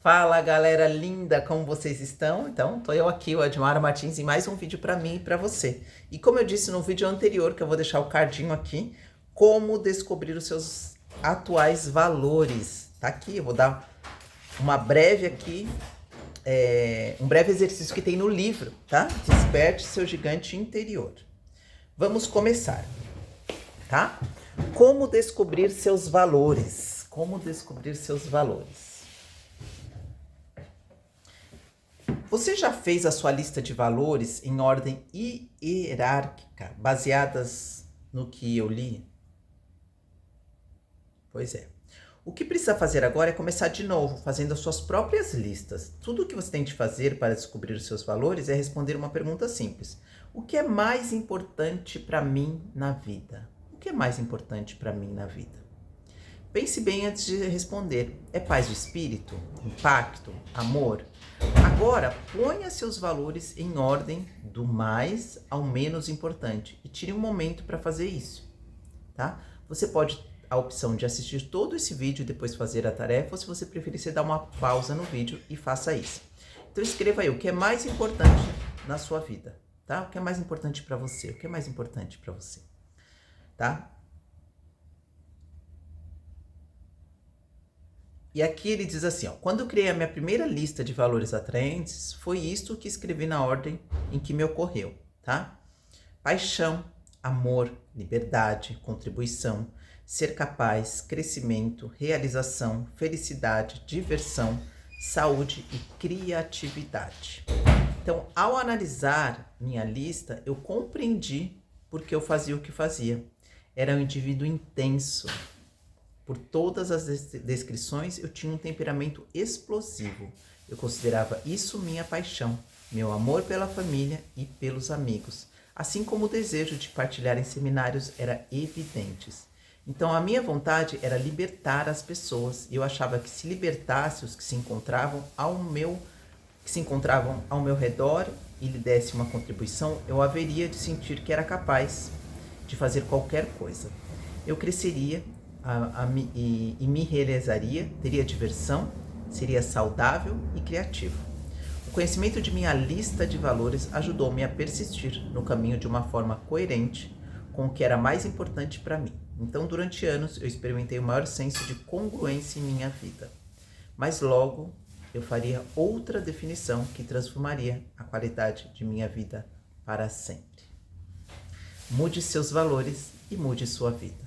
Fala galera linda, como vocês estão? Então, tô eu aqui, o Admara Martins, em mais um vídeo para mim e para você. E como eu disse no vídeo anterior, que eu vou deixar o cardinho aqui, como descobrir os seus atuais valores. Tá aqui, eu vou dar uma breve aqui, um breve exercício que tem no livro, tá? Desperte seu gigante interior. Vamos começar, tá? Como descobrir seus valores? Como descobrir seus valores? Você já fez a sua lista de valores em ordem hierárquica, baseadas no que eu li? Pois é. O que precisa fazer agora é começar de novo, fazendo as suas próprias listas. Tudo o que você tem de fazer para descobrir os seus valores é responder uma pergunta simples. O que é mais importante para mim na vida? O que é mais importante para mim na vida? Pense bem antes de responder. É paz de espírito? Impacto? Amor? Agora, ponha seus valores em ordem do mais ao menos importante e tire um momento para fazer isso, tá? Você pode a opção de assistir todo esse vídeo e depois fazer a tarefa, ou se você preferir, você dá uma pausa no vídeo e faça isso. Então escreva aí o que é mais importante na sua vida, tá? O que é mais importante para você? O que é mais importante para você, tá? E aqui ele diz assim, ó, quando eu criei a minha primeira lista de valores atraentes, foi isto que escrevi na ordem em que me ocorreu, tá? Paixão, amor, liberdade, contribuição, ser capaz, crescimento, realização, felicidade, diversão, saúde e criatividade. Então, ao analisar minha lista, eu compreendi porque eu fazia o que fazia. Era um indivíduo intenso. Por todas as descrições, eu tinha um temperamento explosivo. Eu considerava isso minha paixão, meu amor pela família e pelos amigos, assim como o desejo de partilhar em seminários era evidente. Então a minha vontade era libertar as pessoas, e eu achava que se libertasse os que se encontravam ao meu redor e lhe desse uma contribuição, eu haveria de sentir que era capaz de fazer qualquer coisa. Eu cresceria e me realizaria, teria diversão, seria saudável e criativo. O conhecimento de minha lista de valores ajudou-me a persistir no caminho de uma forma coerente com o que era mais importante para mim. Então, durante anos, eu experimentei o maior senso de congruência em minha vida. Mas logo, eu faria outra definição que transformaria a qualidade de minha vida para sempre. Mude seus valores e mude sua vida.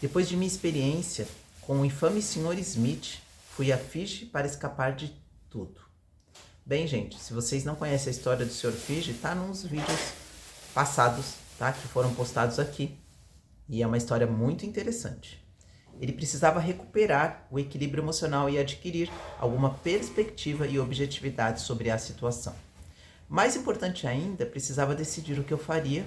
Depois de minha experiência com o infame Sr. Smith, fui a Fiji para escapar de tudo. Bem, gente, se vocês não conhecem a história do Sr. Fiji, tá nos vídeos passados, tá? Que foram postados aqui. E é uma história muito interessante. Ele precisava recuperar o equilíbrio emocional e adquirir alguma perspectiva e objetividade sobre a situação. Mais importante ainda, precisava decidir o que eu faria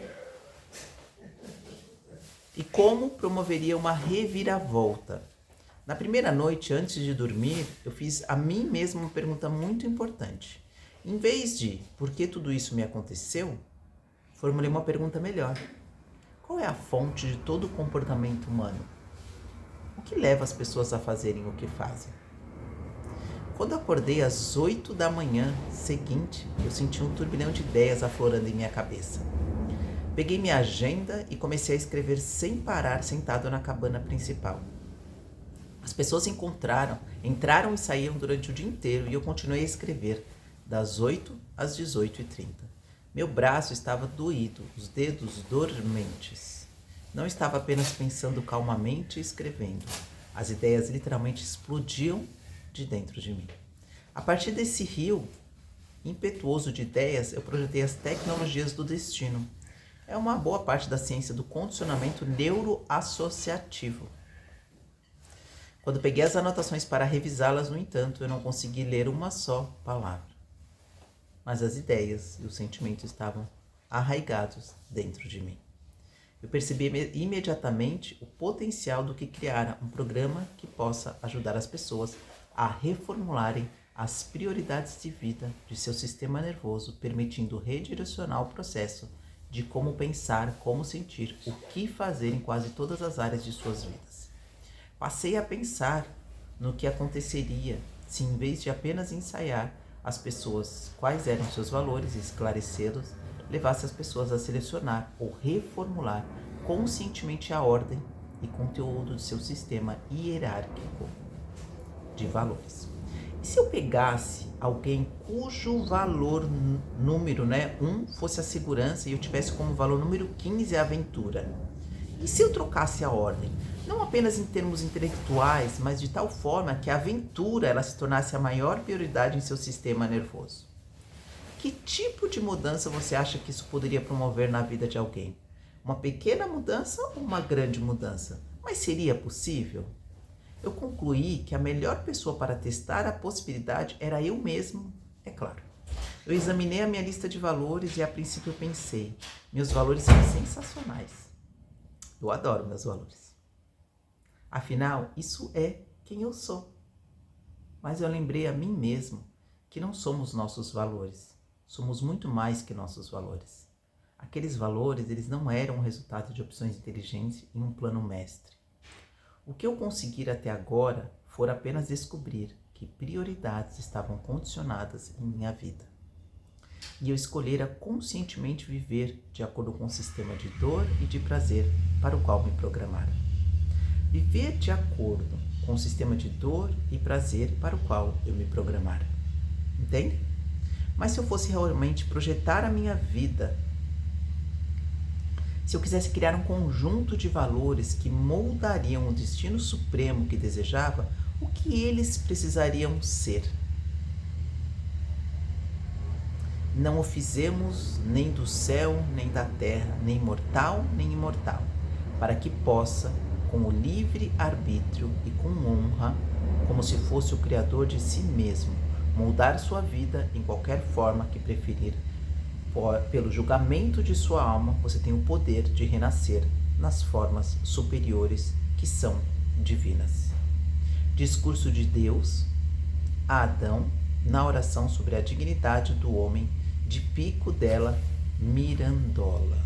e como promoveria uma reviravolta. Na primeira noite, antes de dormir, eu fiz a mim mesmo uma pergunta muito importante. Em vez de por que tudo isso me aconteceu, formulei uma pergunta melhor. Qual é a fonte de todo o comportamento humano? O que leva as pessoas a fazerem o que fazem? Quando acordei às 8 da manhã seguinte, eu senti um turbilhão de ideias aflorando em minha cabeça. Peguei minha agenda e comecei a escrever sem parar, sentado na cabana principal. As pessoas entraram e saíam durante o dia inteiro e eu continuei a escrever, das 8 às 18h30. Meu braço estava doído, os dedos dormentes. Não estava apenas pensando calmamente e escrevendo. As ideias literalmente explodiam de dentro de mim. A partir desse rio impetuoso de ideias, eu projetei as tecnologias do destino. É uma boa parte da ciência do condicionamento neuroassociativo. Quando peguei as anotações para revisá-las, no entanto, eu não consegui ler uma só palavra. Mas as ideias e os sentimentos estavam arraigados dentro de mim. Eu percebi imediatamente o potencial do que criara um programa que possa ajudar as pessoas a reformularem as prioridades de vida de seu sistema nervoso, permitindo redirecionar o processo de como pensar, como sentir, o que fazer em quase todas as áreas de suas vidas. Passei a pensar no que aconteceria se em vez de apenas ensaiar as pessoas quais eram seus valores e esclarecê-los, levasse as pessoas a selecionar ou reformular conscientemente a ordem e conteúdo de seu sistema hierárquico de valores. E se eu pegasse alguém cujo valor número 1 fosse a segurança e eu tivesse como valor número 15 a aventura? E se eu trocasse a ordem? Não apenas em termos intelectuais, mas de tal forma que a aventura ela se tornasse a maior prioridade em seu sistema nervoso. Que tipo de mudança você acha que isso poderia promover na vida de alguém? Uma pequena mudança ou uma grande mudança? Mas seria possível? Eu concluí que a melhor pessoa para testar a possibilidade era eu mesmo, é claro. Eu examinei a minha lista de valores e a princípio pensei, meus valores são sensacionais. Eu adoro meus valores. Afinal, isso é quem eu sou. Mas eu lembrei a mim mesmo que não somos nossos valores. Somos muito mais que nossos valores. Aqueles valores, eles não eram o resultado de opções inteligentes em um plano mestre. O que eu consegui até agora foi apenas descobrir que prioridades estavam condicionadas em minha vida. E eu escolhera conscientemente viver de acordo com o sistema de dor e de prazer para o qual me programaram. Viver de acordo com o sistema de dor e prazer para o qual eu me programara. Entende? Mas se eu fosse realmente projetar a minha vida, se eu quisesse criar um conjunto de valores que moldariam o destino supremo que desejava, o que eles precisariam ser? Não o fizemos nem do céu, nem da terra, nem mortal, nem imortal, para que possa, com o livre arbítrio e com honra, como se fosse o Criador de si mesmo, moldar sua vida em qualquer forma que preferir. Pelo julgamento de sua alma, você tem o poder de renascer nas formas superiores que são divinas. Discurso de Deus a Adão na oração sobre a dignidade do homem de Pico della Mirandola.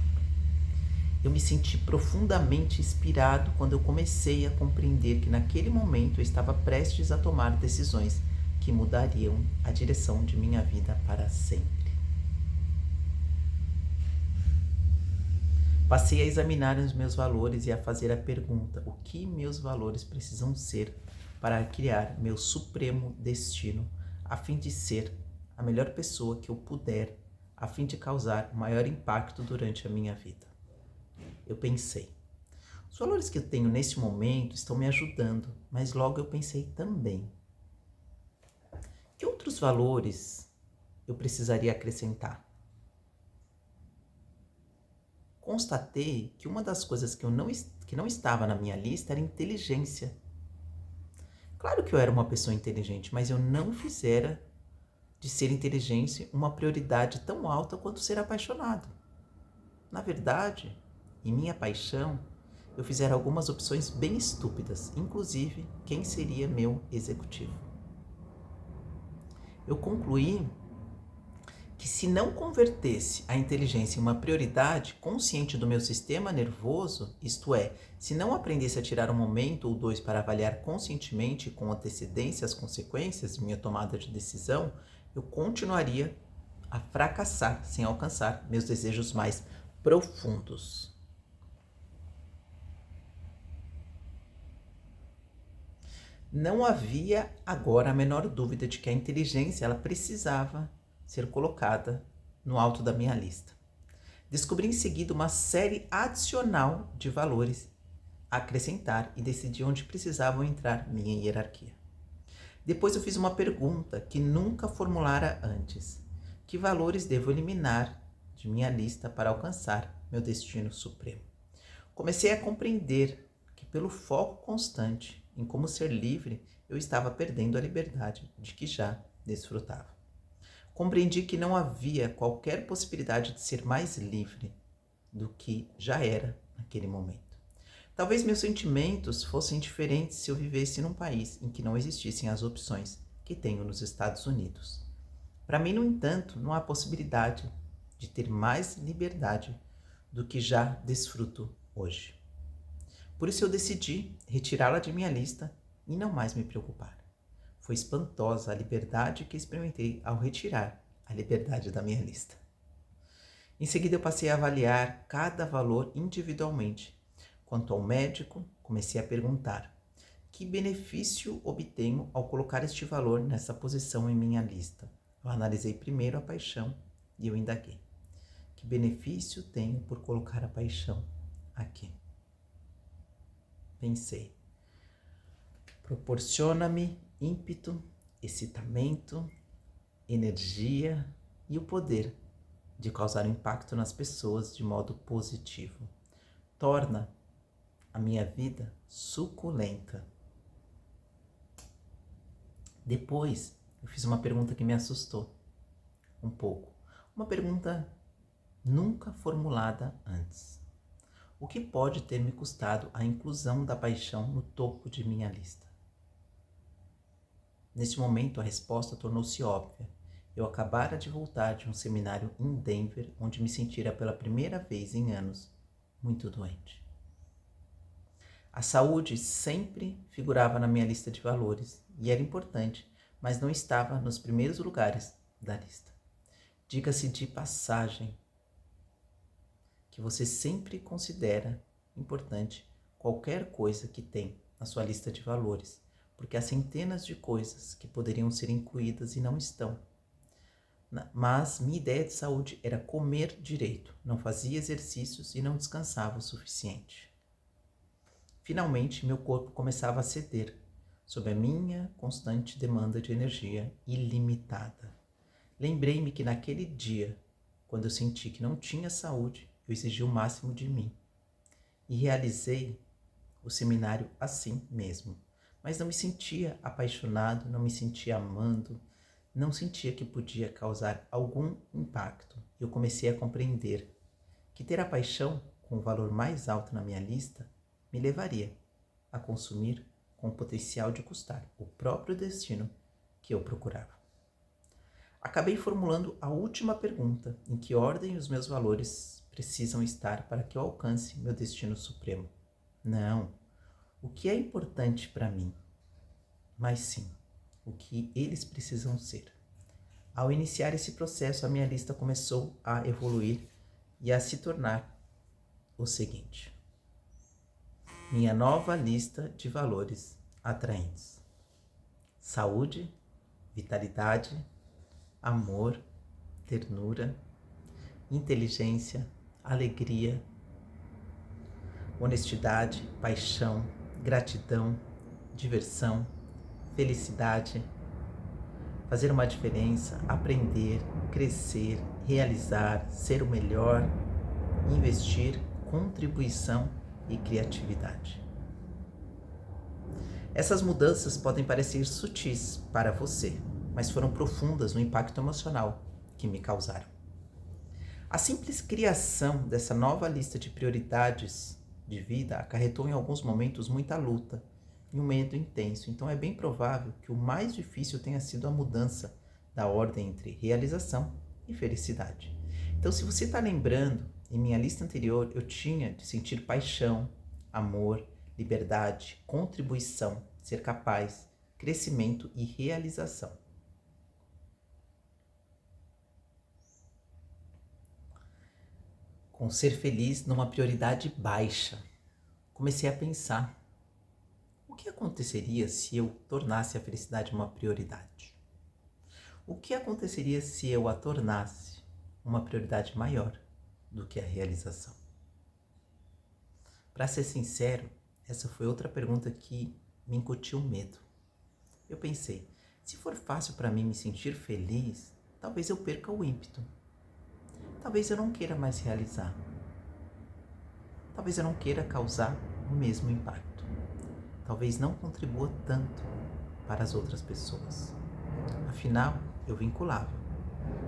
Eu me senti profundamente inspirado quando eu comecei a compreender que naquele momento eu estava prestes a tomar decisões que mudariam a direção de minha vida para sempre. Passei a examinar os meus valores e a fazer a pergunta: o que meus valores precisam ser para criar meu supremo destino, a fim de ser a melhor pessoa que eu puder, a fim de causar o maior impacto durante a minha vida? Eu pensei, os valores que eu tenho nesse momento estão me ajudando, mas logo eu pensei também, que outros valores eu precisaria acrescentar? Constatei que uma das coisas que não estava na minha lista era inteligência. Claro que eu era uma pessoa inteligente, mas eu não fizera de ser inteligente uma prioridade tão alta quanto ser apaixonado. Na verdade, em minha paixão, eu fizera algumas opções bem estúpidas, inclusive quem seria meu executivo. Eu concluí que se não convertesse a inteligência em uma prioridade consciente do meu sistema nervoso, isto é, se não aprendesse a tirar um momento ou dois para avaliar conscientemente e com antecedência as consequências de minha tomada de decisão, eu continuaria a fracassar sem alcançar meus desejos mais profundos. Não havia agora a menor dúvida de que a inteligência ela precisava ser colocada no alto da minha lista. Descobri em seguida uma série adicional de valores a acrescentar e decidi onde precisavam entrar minha hierarquia. Depois eu fiz uma pergunta que nunca formulara antes. Que valores devo eliminar de minha lista para alcançar meu destino supremo? Comecei a compreender que pelo foco constante em como ser livre, eu estava perdendo a liberdade de que já desfrutava. Compreendi que não havia qualquer possibilidade de ser mais livre do que já era naquele momento. Talvez meus sentimentos fossem diferentes se eu vivesse num país em que não existissem as opções que tenho nos Estados Unidos. Para mim, no entanto, não há possibilidade de ter mais liberdade do que já desfruto hoje. Por isso eu decidi retirá-la de minha lista e não mais me preocupar. Foi espantosa a liberdade que experimentei ao retirar a liberdade da minha lista. Em seguida, eu passei a avaliar cada valor individualmente. Quanto ao médico, comecei a perguntar: que benefício obtenho ao colocar este valor nessa posição em minha lista? Eu analisei primeiro a paixão e eu indaguei: que benefício tenho por colocar a paixão aqui? Pensei: proporciona-me ímpeto, excitamento, energia e o poder de causar impacto nas pessoas de modo positivo. Torna a minha vida suculenta. Depois, eu fiz uma pergunta que me assustou um pouco. Uma pergunta nunca formulada antes. O que pode ter me custado a inclusão da paixão no topo de minha lista? Neste momento, a resposta tornou-se óbvia. Eu acabara de voltar de um seminário em Denver, onde me sentira pela primeira vez em anos muito doente. A saúde sempre figurava na minha lista de valores e era importante, mas não estava nos primeiros lugares da lista. Diga-se de passagem que você sempre considera importante qualquer coisa que tem na sua lista de valores, porque há centenas de coisas que poderiam ser incluídas e não estão. Mas minha ideia de saúde era comer direito, não fazia exercícios e não descansava o suficiente. Finalmente, meu corpo começava a ceder sob a minha constante demanda de energia ilimitada. Lembrei-me que naquele dia, quando eu senti que não tinha saúde, eu exigi o máximo de mim. E realizei o seminário assim mesmo. Mas não me sentia apaixonado, não me sentia amando, não sentia que podia causar algum impacto. Eu comecei a compreender que ter a paixão com o valor mais alto na minha lista me levaria a consumir com o potencial de custar o próprio destino que eu procurava. Acabei formulando a última pergunta: em que ordem os meus valores precisam estar para que eu alcance meu destino supremo? Não, o que é importante para mim, mas sim o que eles precisam ser. Ao iniciar esse processo, a minha lista começou a evoluir e a se tornar o seguinte: minha nova lista de valores atraentes: saúde, vitalidade, amor, ternura, inteligência, alegria, honestidade, paixão, gratidão, diversão, felicidade, fazer uma diferença, aprender, crescer, realizar, ser o melhor, investir, contribuição e criatividade. Essas mudanças podem parecer sutis para você, mas foram profundas no impacto emocional que me causaram. A simples criação dessa nova lista de prioridades de vida acarretou em alguns momentos muita luta e um medo intenso. Então é bem provável que o mais difícil tenha sido a mudança da ordem entre realização e felicidade. Então, se você está lembrando, em minha lista anterior eu tinha de sentir paixão, amor, liberdade, contribuição, ser capaz, crescimento e realização. Com ser feliz numa prioridade baixa, comecei a pensar: o que aconteceria se eu tornasse a felicidade uma prioridade? O que aconteceria se eu a tornasse uma prioridade maior do que a realização? Para ser sincero, essa foi outra pergunta que me incutiu medo. Eu pensei: se for fácil para mim me sentir feliz, talvez eu perca o ímpeto. Talvez eu não queira mais realizar. Talvez eu não queira causar o mesmo impacto. Talvez não contribua tanto para as outras pessoas. Afinal, eu vinculava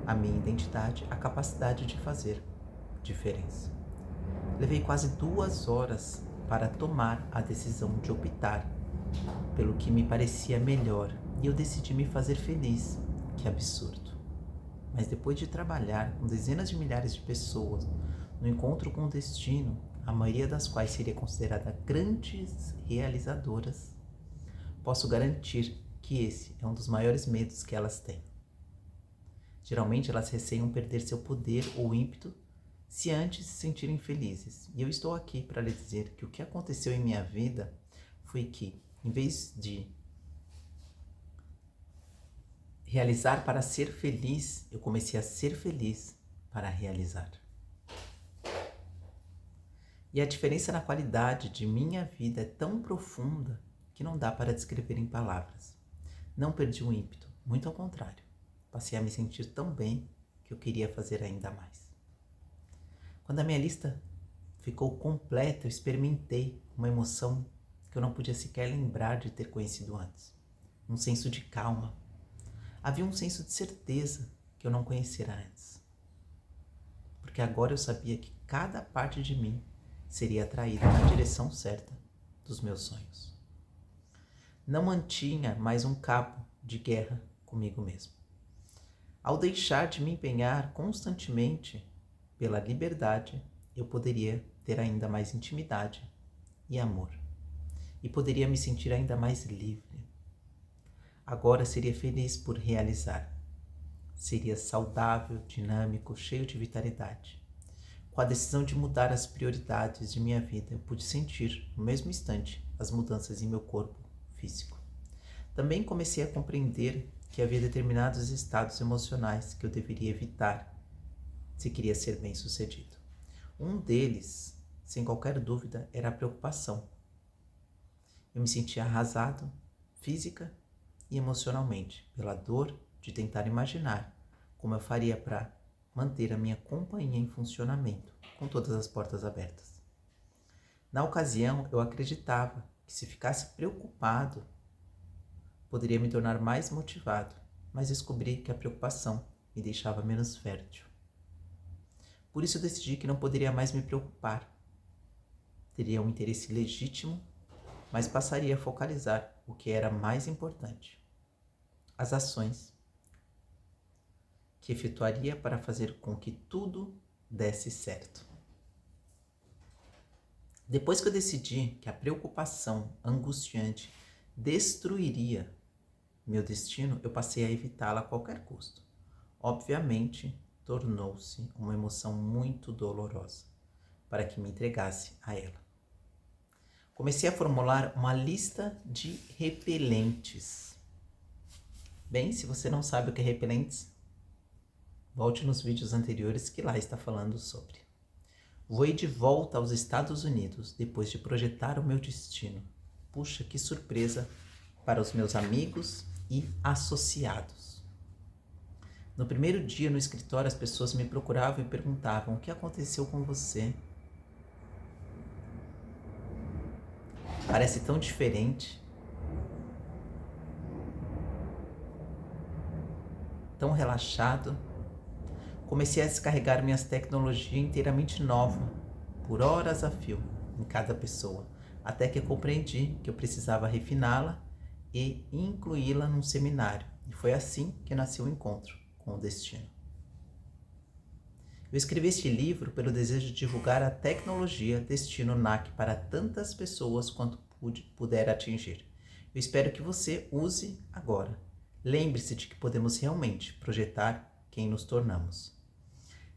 a minha identidade à capacidade de fazer diferença. Levei quase 2 horas para tomar a decisão de optar pelo que me parecia melhor e eu decidi me fazer feliz. Que absurdo! Mas depois de trabalhar com dezenas de milhares de pessoas no encontro com o destino, a maioria das quais seria considerada grandes realizadoras, posso garantir que esse é um dos maiores medos que elas têm. Geralmente elas receiam perder seu poder ou ímpeto se antes se sentirem felizes. E eu estou aqui para lhe dizer que o que aconteceu em minha vida foi que, em vez de realizar para ser feliz, eu comecei a ser feliz para realizar. E a diferença na qualidade de minha vida é tão profunda que não dá para descrever em palavras. Não perdi o ímpeto, muito ao contrário. Passei a me sentir tão bem que eu queria fazer ainda mais. Quando a minha lista ficou completa, eu experimentei uma emoção que eu não podia sequer lembrar de ter conhecido antes. Um senso de calma. Havia um senso de certeza que eu não conhecera antes. Porque agora eu sabia que cada parte de mim seria atraída na direção certa dos meus sonhos. Não mantinha mais um cabo de guerra comigo mesmo. Ao deixar de me empenhar constantemente pela liberdade, eu poderia ter ainda mais intimidade e amor. E poderia me sentir ainda mais livre. Agora seria feliz por realizar. Seria saudável, dinâmico, cheio de vitalidade. Com a decisão de mudar as prioridades de minha vida, eu pude sentir, no mesmo instante, as mudanças em meu corpo físico. Também comecei a compreender que havia determinados estados emocionais que eu deveria evitar se queria ser bem-sucedido. Um deles, sem qualquer dúvida, era a preocupação. Eu me sentia arrasado, física e emocionalmente, pela dor de tentar imaginar como eu faria para manter a minha companhia em funcionamento, com todas as portas abertas. Na ocasião, eu acreditava que se ficasse preocupado, poderia me tornar mais motivado, mas descobri que a preocupação me deixava menos fértil. Por isso eu decidi que não poderia mais me preocupar. Teria um interesse legítimo, mas passaria a focalizar o que era mais importante. As ações que efetuaria para fazer com que tudo desse certo. Depois que eu decidi que a preocupação angustiante destruiria meu destino, eu passei a evitá-la a qualquer custo. Obviamente, tornou-se uma emoção muito dolorosa para que me entregasse a ela. Comecei a formular uma lista de repelentes. Bem, se você não sabe o que é repelentes, volte nos vídeos anteriores que lá está falando sobre. Voei de volta aos Estados Unidos depois de projetar o meu destino. Puxa, que surpresa para os meus amigos e associados. No primeiro dia no escritório, as pessoas me procuravam e perguntavam: o que aconteceu com você? Parece tão diferente, tão relaxado. Comecei a descarregar minhas tecnologias inteiramente nova, por horas a fio, em cada pessoa, até que eu compreendi que eu precisava refiná-la e incluí-la num seminário. E foi assim que nasceu o encontro com o destino. Eu escrevi este livro pelo desejo de divulgar a tecnologia Destino NAC para tantas pessoas quanto puder atingir. Eu espero que você use agora. Lembre-se de que podemos realmente projetar quem nos tornamos.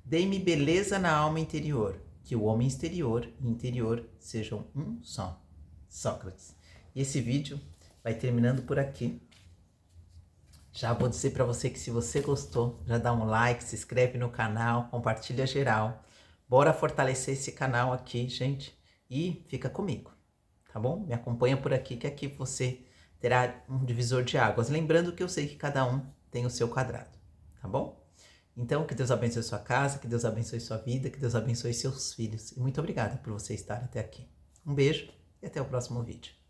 Dei-me beleza na alma interior, que o homem exterior e interior sejam um só. Sócrates. E esse vídeo vai terminando por aqui. Já vou dizer para você que se você gostou, já dá um like, se inscreve no canal, compartilha geral. Bora fortalecer esse canal aqui, gente. E fica comigo, tá bom? Me acompanha por aqui, que aqui você terá um divisor de águas. Lembrando que eu sei que cada um tem o seu quadrado, tá bom? Então, que Deus abençoe sua casa, que Deus abençoe sua vida, que Deus abençoe seus filhos. E muito obrigada por você estar até aqui. Um beijo e até o próximo vídeo.